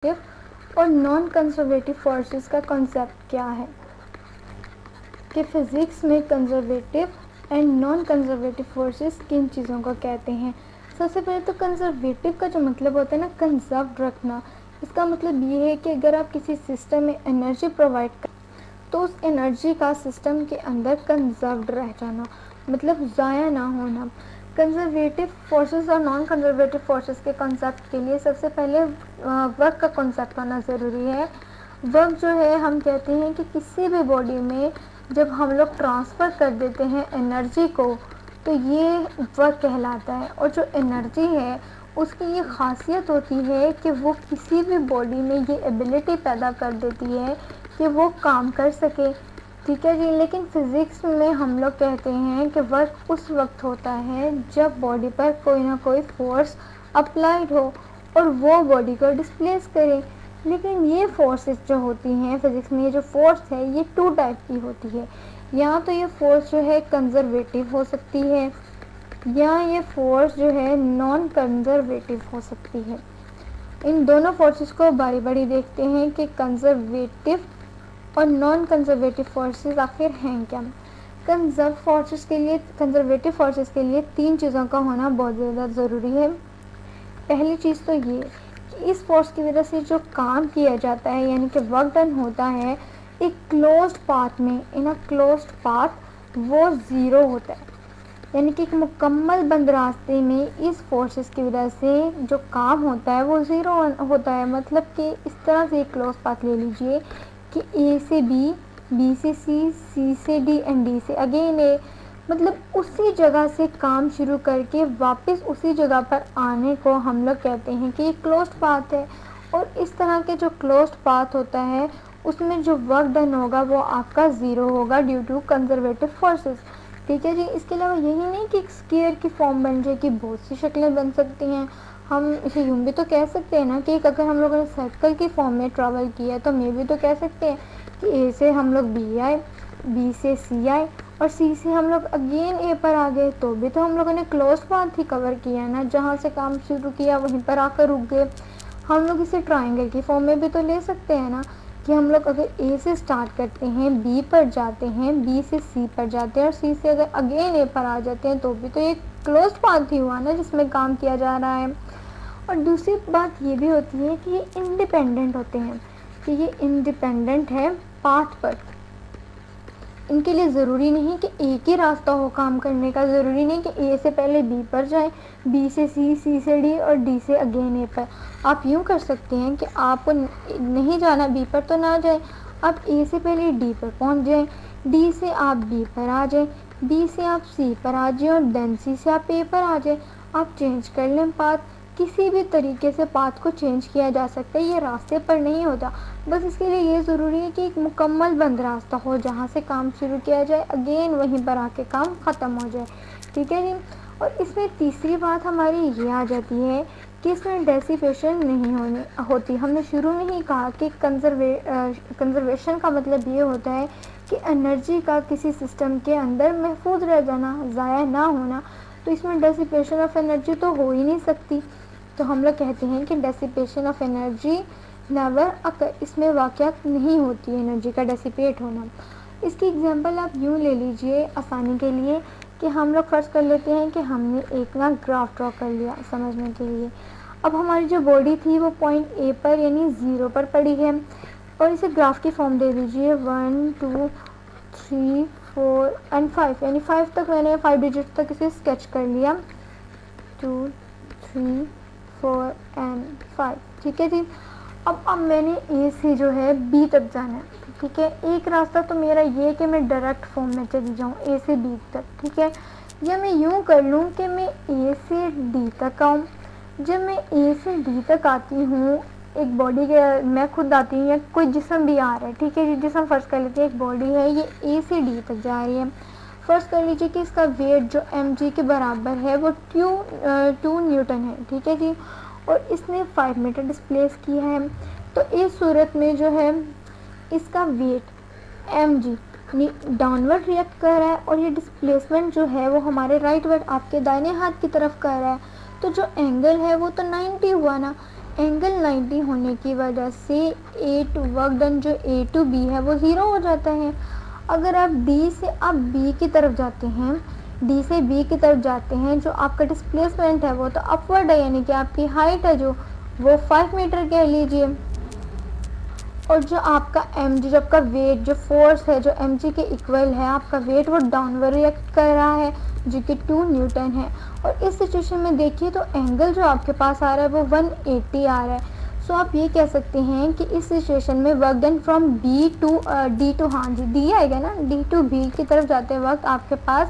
और non conservative forces का concept क्या है कि फिज़िक्स में conservative and non conservative forces किन चीज़ों को कहते हैं। सबसे पहले तो कंजर्वेटिव का जो मतलब होता है ना, कंजर्व रखना, इसका मतलब ये है कि अगर आप किसी सिस्टम में एनर्जी प्रोवाइड कर तो उस एनर्जी का सिस्टम के अंदर कंजर्व्ड रह जाना, मतलब ज़ाया ना होना। कंजर्वेटिव फोर्सेस और नॉन कंजर्वेटिव फोर्सेस के कॉन्सेप्ट के लिए सबसे पहले वर्क का कॉन्सेप्ट होना ज़रूरी है। वर्क जो है, हम कहते हैं कि किसी भी बॉडी में जब हम लोग ट्रांसफ़र कर देते हैं एनर्जी को तो ये वर्क कहलाता है। और जो एनर्जी है उसकी ये ख़ासियत होती है कि वो किसी भी बॉडी में ये एबिलिटी पैदा कर देती है कि वो काम कर सके, ठीक है जी। लेकिन फ़िज़िक्स में हम लोग कहते हैं कि वर्क उस वक्त होता है जब बॉडी पर कोई ना कोई फोर्स अप्लाइड हो और वो बॉडी को डिस्प्लेस करे। लेकिन ये फोर्सेस जो होती हैं फ़िज़िक्स में, ये जो फोर्स है ये टू टाइप की होती है। या तो ये फोर्स जो है कंजर्वेटिव हो सकती है या ये फोर्स जो है नॉन कंजर्वेटिव हो सकती है। इन दोनों फोर्सेस को बारी बारी देखते हैं कि कंजर्वेटिव और नॉन कंजर्वेटिव फोर्सेस आखिर हैं क्या। कंजर्वेटिव फोर्सेस के लिए तीन चीज़ों का होना बहुत ज़्यादा ज़रूरी है। पहली चीज़ तो ये कि इस फोर्स की वजह से जो काम किया जाता है यानी कि वर्क डन होता है एक क्लोज्ड पाथ में, इन अ क्लोज्ड पाथ, वो ज़ीरो होता है। यानी कि एक मुकम्मल बंद रास्ते में इस फोर्सेस की वजह से जो काम होता है वो ज़ीरो होता है। मतलब कि इस तरह से एक क्लोज पाथ ले लीजिए कि ए से बी, बी से सी, सी से डी एंड डी से अगेन ए, मतलब उसी जगह से काम शुरू करके वापस उसी जगह पर आने को हम लोग कहते हैं कि ये क्लोज्ड पाथ है। और इस तरह के जो क्लोज्ड पाथ होता है उसमें जो वर्क डन होगा वो आपका ज़ीरो होगा ड्यू टू कंजर्वेटिव फोर्सेस, ठीक है जी। इसके अलावा यही नहीं कि एक स्क्वायर की फॉर्म बन जाए कि बहुत सी शक्लें बन सकती हैं। हम इसे यूँ भी तो कह सकते हैं ना कि अगर हम लोगों ने सर्कल की फॉर्म में ट्रैवल किया तो मैं भी तो कह सकते हैं कि ए से हम लोग बी आए, बी से सी आए और सी से हम लोग अगेन ए पर आ गए, तो भी तो हम लोगों ने क्लोज पाथ ही कवर किया ना, जहाँ से काम शुरू किया वहीं पर आकर रुक गए। हम लोग इसे ट्राइंगल की फॉर्म में भी तो ले सकते हैं ना कि हम लोग अगर ए से स्टार्ट करते हैं, बी पर जाते हैं, बी से सी पर जाते हैं और सी से अगर अगेन ए पर आ जाते हैं तो भी तो ये क्लोज पाथ ही हुआ ना जिसमें काम किया जा रहा है। और दूसरी बात ये भी होती है कि ये इंडिपेंडेंट होते हैं, कि ये इंडिपेंडेंट है पाथ पर। इनके लिए ज़रूरी नहीं कि एक ही रास्ता हो काम करने का, ज़रूरी नहीं कि ए से पहले बी पर जाएं, बी से सी, सी से डी और डी से अगेन ए पर। आप यूँ कर सकते हैं कि आपको नहीं जाना बी पर तो ना जाए, आप ए से पहले डी पर पहुंच जाएं, डी से आप बी पर आ जाएं, बी से आप सी पर आ जाएं और देन सी से आप ए पर आ जाएं। आप चेंज कर लें पाथ, किसी भी तरीके से पाथ को चेंज किया जा सकता है, ये रास्ते पर नहीं होता। बस इसके लिए ये ज़रूरी है कि एक मुकम्मल बंद रास्ता हो जहाँ से काम शुरू किया जाए, अगेन वहीं पर आके काम ख़त्म हो जाए, ठीक है जी। और इसमें तीसरी बात हमारी ये आ जाती है कि इसमें डेसिपेशन नहीं होती। हमने शुरू में ही कहा कि कंजर्वेशन का मतलब ये होता है कि एनर्जी का किसी सिस्टम के अंदर महफूज रह जाना, ज़ाया ना होना। तो इसमें डेसिपेशन ऑफ एनर्जी तो हो ही नहीं सकती, तो हम लोग कहते हैं कि डेसिपेशन ऑफ एनर्जी नेवर अकर, इसमें वाक़यात नहीं होती है एनर्जी का डेसिपेट होना। इसकी एग्जांपल आप यूँ ले लीजिए आसानी के लिए कि हम लोग फ़र्ज़ कर लेते हैं कि हमने एक ना ग्राफ ड्रॉ कर लिया समझने के लिए। अब हमारी जो बॉडी थी वो पॉइंट ए पर यानी ज़ीरो पर पड़ी है और इसे ग्राफ की फॉर्म दे दीजिए 1 2 3 4 एंड 5, यानी 5 तक मैंने 5 डिजिट तक इसे स्केच कर लिया, 2 3 4 एंड 5, ठीक है जी। अब मैंने ए से जो है बी तक जाना है, ठीक है। एक रास्ता तो मेरा ये कि मैं डायरेक्ट फॉर्म में चली जाऊँ ए से बी तक, ठीक है। या मैं यूँ कर लूँ कि मैं ए से डी तक आऊँ। जब मैं ए से डी तक आती हूँ, एक बॉडी के मैं खुद आती हूँ या कोई जिस्म भी आ रहा है, ठीक है। जिस्म फ़र्ज़ कर लेते हैं एक बॉडी है, ये ए से डी तक जा रही है। फ़र्ज़ कर लीजिए कि इसका वेट जो mg के बराबर है वो 2 न्यूटन है, ठीक है जी। और इसने 5 मीटर डिस्प्लेस किया है, तो इस सूरत में जो है इसका वेट mg डाउनवर्ड रिएक्ट कर रहा है और ये डिस्प्लेसमेंट जो है वो हमारे राइट वर्ड आपके दाहिने हाथ की तरफ कर रहा है। तो जो एंगल है वो तो 90 हुआ ना, एंगल 90 होने की वजह से ए टू वर्क डन जो ए टू बी है वो ज़ीरो हो जाता है। अगर आप डी से आप बी की तरफ जाते हैं, डी से बी की तरफ जाते हैं, जो आपका डिस्प्लेसमेंट है वो तो अपवर्ड है, यानी कि आपकी हाइट है जो वो 5 मीटर कह लीजिए। और जो आपका जो आपका वेट जो फोर्स है जो एम के इक्वल है, आपका वेट वो डाउनवर्ड रिएक्ट कर रहा है जो कि 2 न्यूटन है। और इस सिचुएशन में देखिए तो एंगल जो आपके पास आ रहा है वो 180 आ रहा है। सो आप ये कह सकते हैं कि इस सिचुएशन में work done from B to D to, हाँ जी डी आएगा ना, डी टू बी की तरफ जाते वक्त आपके पास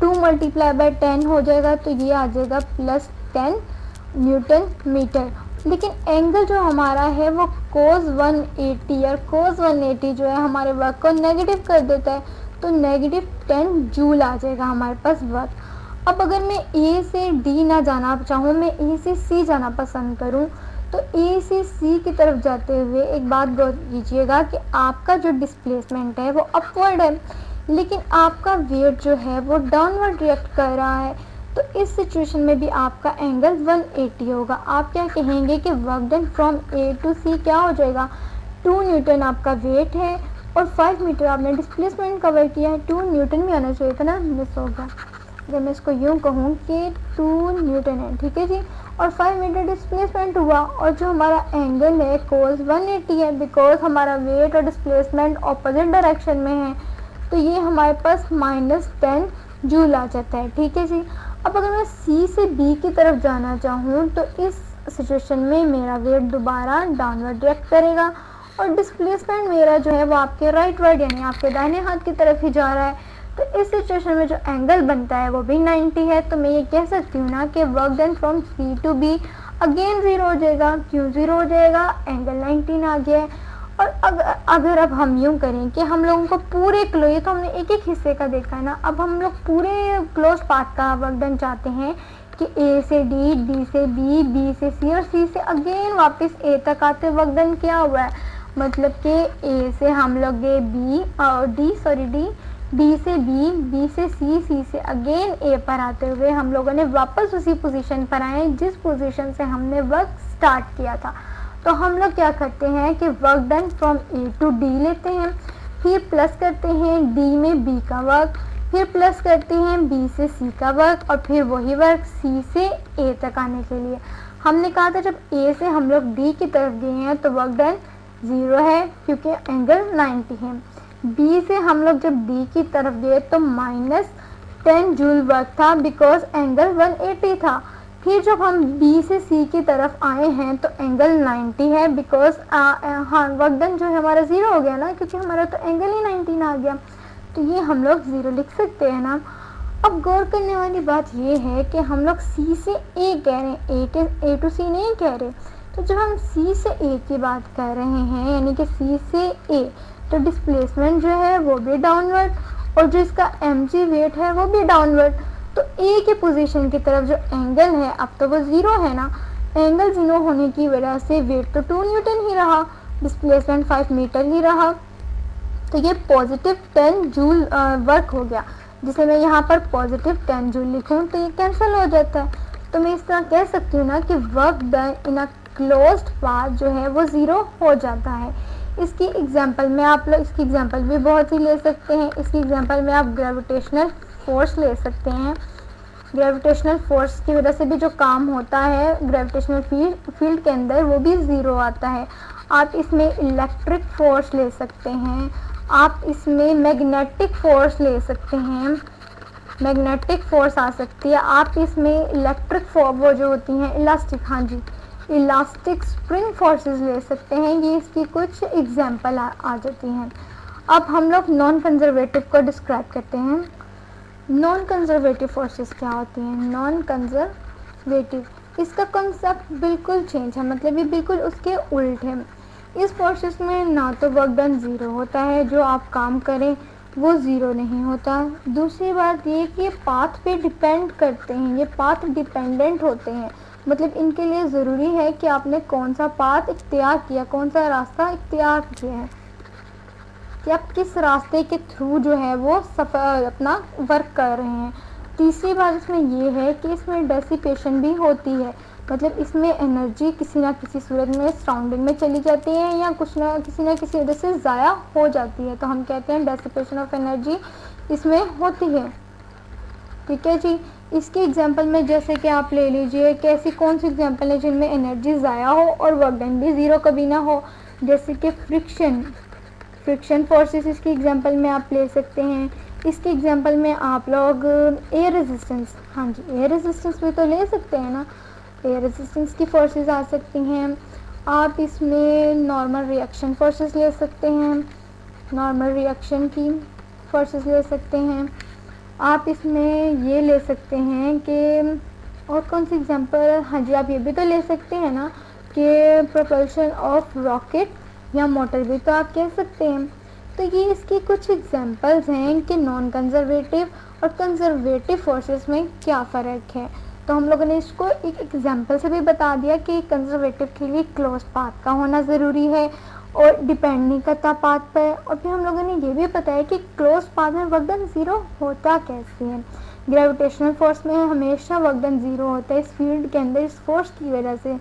2 मल्टीप्लाई बाय 10 हो जाएगा, तो ये आ जाएगा +10 न्यूटन मीटर। लेकिन एंगल जो हमारा है वो cos 180, और cos 180 जो है हमारे वर्क को नेगेटिव कर देता है, तो -10 जूल आ जाएगा हमारे पास वर्क। अब अगर मैं ए से डी ना जाना चाहूँ, मैं ए से सी जाना पसंद करूँ, तो ए से सी की तरफ जाते हुए एक बात गौर कीजिएगा कि आपका जो डिस्प्लेसमेंट है वो अपवर्ड है, लेकिन आपका वेट जो है वो डाउनवर्ड रिएक्ट कर रहा है। तो इस सिचुएशन में भी आपका एंगल 180 होगा। आप क्या कहेंगे कि work done from A to C क्या हो जाएगा, 2 न्यूटन आपका वेट है और 5 मीटर आपने डिस्प्लेसमेंट कवर किया है। 2 न्यूटन भी आना चाहिए था ना, मिस हो गया। अगर मैं इसको यूँ कहूँ कि 2 न्यूटन है, ठीक है जी, और 5 मीटर डिस्प्लेसमेंट हुआ, और जो हमारा एंगल है cos 180 है, बिकॉज हमारा वेट और डिस्प्लेसमेंट ऑपोजिट डायरेक्शन में है, तो ये हमारे पास -10 जूल आ जाता है, ठीक है जी। अब अगर मैं सी से बी की तरफ जाना चाहूँ, तो इस सिचुएशन में मेरा वेट दोबारा डाउनवर्ड रिएक्ट करेगा और डिस्प्लेसमेंट मेरा जो है वो आपके राइट वर्ड यानी आपके दाहिने हाथ की तरफ ही जा रहा है। तो इस सिचुएशन में जो एंगल बनता है वो भी 90 है। तो मैं ये कह सकती हूँ ना कि work done from C to B again zero हो जाएगा। क्यों ज़ीरो हो जाएगा, एंगल 19 आ गया है। और अगर अब हम यूँ करें कि हम लोगों को पूरे ये तो हमने एक एक हिस्से का देखा है ना, अब हम लोग पूरे क्लोज पाथ का वर्क डन चाहते हैं कि ए से डी, डी से बी, बी से सी और सी से अगेन वापस ए तक आते वर्क डन किया हुआ है। मतलब कि ए से हम लोग गए बी और डी से बी, बी से सी, सी से अगेन ए पर आते हुए हम लोगों ने वापस उसी पोजीशन पर आए जिस पोजीशन से हमने वर्क स्टार्ट किया था। तो हम लोग क्या करते हैं कि work done from A to D लेते हैं, फिर प्लस करते हैं डी में बी का वर्क, फिर प्लस करते हैं बी से सी का वर्क, और फिर वही वर्क सी से ए तक आने के लिए। हमने कहा था जब ए से हम लोग डी की तरफ गए हैं तो वर्क डन 0 है क्योंकि एंगल 90 है। बी से हम लोग जब डी की तरफ गए तो -10 जूल वर्क था बिकॉज एंगल 180 था। फिर जब हम बी से सी की तरफ आए हैं तो एंगल 90 है बिकॉज हाँ वर्क डन जो है हमारा 0 हो गया ना, क्योंकि हमारा तो एंगल ही 19 आ गया। तो ये हम लोग 0 लिख सकते हैं ना। अब गौर करने वाली बात ये है कि हम लोग सी से ए कह रहे हैं, ए टू सी नहीं कह रहे। तो जब हम सी से ए की बात कर रहे हैं यानी कि सी से ए, तो डिस्प्लेसमेंट जो है वो भी डाउनवर्ड और जो इसका mg वेट है वो भी डाउनवर्ड। तो ए के पोजीशन की तरफ जो एंगल है अब तो वो 0 है ना, एंगल 0 होने की वजह से वेट तो 2 न्यूटन ही रहा, डिस्प्लेसमेंट 5 मीटर ही रहा। तो ये +10 जूल वर्क हो गया, जिसे मैं यहाँ पर +10 जूल लिखूँ तो ये कैंसिल हो जाता है। तो मैं इस तरह कह सकती हूँ ना कि work done in a closed path जो है वो 0 हो जाता है। इसकी एग्जांपल में आप लोग इसकी एग्जांपल भी बहुत ही ले सकते हैं। इसकी एग्जांपल में आप ग्रेविटेशनल फोर्स ले सकते हैं। ग्रेविटेशनल फोर्स की वजह से भी जो काम होता है ग्रेविटेशनल फील्ड के अंदर वो भी 0 आता है। आप इसमें इलेक्ट्रिक फोर्स ले सकते हैं, आप इसमें मैग्नेटिक फोर्स ले सकते हैं, मैग्नेटिक फोर्स आ सकती है। आप इसमें इलेक्ट्रिक वो जो होती हैं इलास्टिक, हाँ जी इलास्टिक स्प्रिंग फोर्सेस ले सकते हैं। ये इसकी कुछ एग्जांपल आ जाती हैं। अब हम लोग नॉन कंजर्वेटिव को डिस्क्राइब करते हैं। नॉन कंजर्वेटिव फोर्सेस क्या होती हैं? नॉन कंजर्वेटिव, इसका कंसेप्ट बिल्कुल चेंज है, मतलब ये बिल्कुल उसके उल्ट है। इस फोर्सेस में ना तो वर्क डन 0 होता है, जो आप काम करें वो 0 नहीं होता। दूसरी बात ये कि ये पाथ पे डिपेंड करते हैं, ये पाथ डिपेंडेंट होते हैं, मतलब इनके लिए ज़रूरी है कि आपने कौन सा पाथ इख्तियार किया, कौन सा रास्ता इख्तियार किया है, कि आप किस रास्ते के थ्रू जो है वो अपना वर्क कर रहे हैं। तीसरी बात इसमें ये है कि इसमें डेसिपेशन भी होती है, मतलब इसमें एनर्जी किसी ना किसी सूरत में सराउंडिंग में चली जाती है या कुछ ना किसी वजह से ज़ाया हो जाती है, तो हम कहते हैं डेसिपेशन ऑफ एनर्जी इसमें होती है। ठीक है जी। इसके एग्जांपल में जैसे कि आप ले लीजिए कि ऐसी कौन सी एग्जांपल है जिनमें एनर्जी ज़ाया हो और वर्क डन भी ज़ीरो कभी ना हो, जैसे कि फ्रिक्शन फोर्सेस इसकी एग्जांपल में आप ले सकते हैं। इसके एग्जांपल में आप लोग एयर रेजिस्टेंस, हाँ जी एयर रेजिस्टेंस भी तो ले सकते हैं ना, एयर रेजिस्टेंस की फोर्सेस आ सकती हैं। आप इसमें नॉर्मल रिएक्शन फोर्सेस ले सकते हैं, नॉर्मल रिएक्शन की फोर्सेस ले सकते हैं। आप इसमें ये ले सकते हैं कि और कौन सी एग्जांपल, हाँ जी आप ये भी तो ले सकते हैं ना कि प्रोपल्शन ऑफ रॉकेट या मोटर भी तो आप कह सकते हैं। तो ये इसकी कुछ एग्जांपल्स हैं कि नॉन कंजर्वेटिव और कंजर्वेटिव फोर्सेस में क्या फ़र्क है। तो हम लोगों ने इसको एक एग्जांपल से भी बता दिया कि कंजर्वेटिव के लिए क्लोज पाथ का होना ज़रूरी है और डिपेंड नहीं करता पाथ पर। और फिर हम लोगों ने ये भी बताया कि क्लोज पाथ में वर्क डन ज़ीरो होता कैसे है। ग्रेविटेशनल फोर्स में हमेशा वर्क डन ज़ीरो होता है इस फील्ड के अंदर, इस फोर्स की वजह से।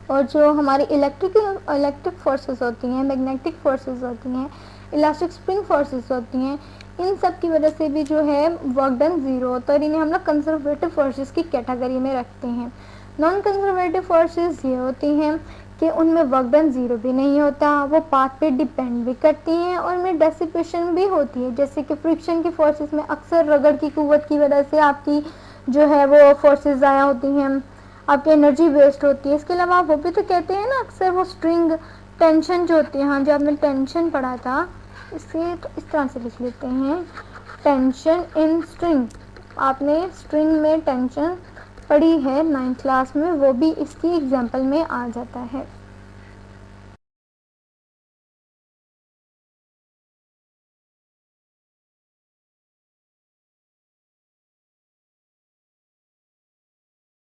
और जो हमारी इलेक्ट्रिक फोर्सेस होती हैं, मैग्नेटिक फोर्सेस होती हैं, इलास्टिक स्प्रिंग फोर्सेस होती हैं, इन सब की वजह से भी जो है वर्क डन ज़ीरो होता है और इन्हें हम लोग कंजर्वेटिव फोर्सेस की कैटेगरी में रखते हैं। नॉन कंजर्वेटिव फोर्सेस ये होती हैं कि उनमें वर्क डन ज़ीरो भी नहीं होता, वो पाथ पे डिपेंड भी करती हैं और उनमें डेसिपेशन भी होती है। जैसे कि फ्रिक्शन की फोर्सेस में अक्सर रगड़ की कुव्वत की वजह से आपकी जो है वो फोर्सेस ज़ाया होती हैं, आपकी एनर्जी वेस्ट होती है। इसके अलावा वो भी तो कहते हैं ना अक्सर वो स्ट्रिंग टेंशन जो होती है, हाँ जो आपने टेंशन पढ़ा था, इसे तो इस तरह से लिख लेते हैं, टेंशन इन स्ट्रिंग। आपने स्ट्रिंग में टेंशन पढ़ी है 9th क्लास में, वो भी इसकी एग्जांपल में आ जाता है।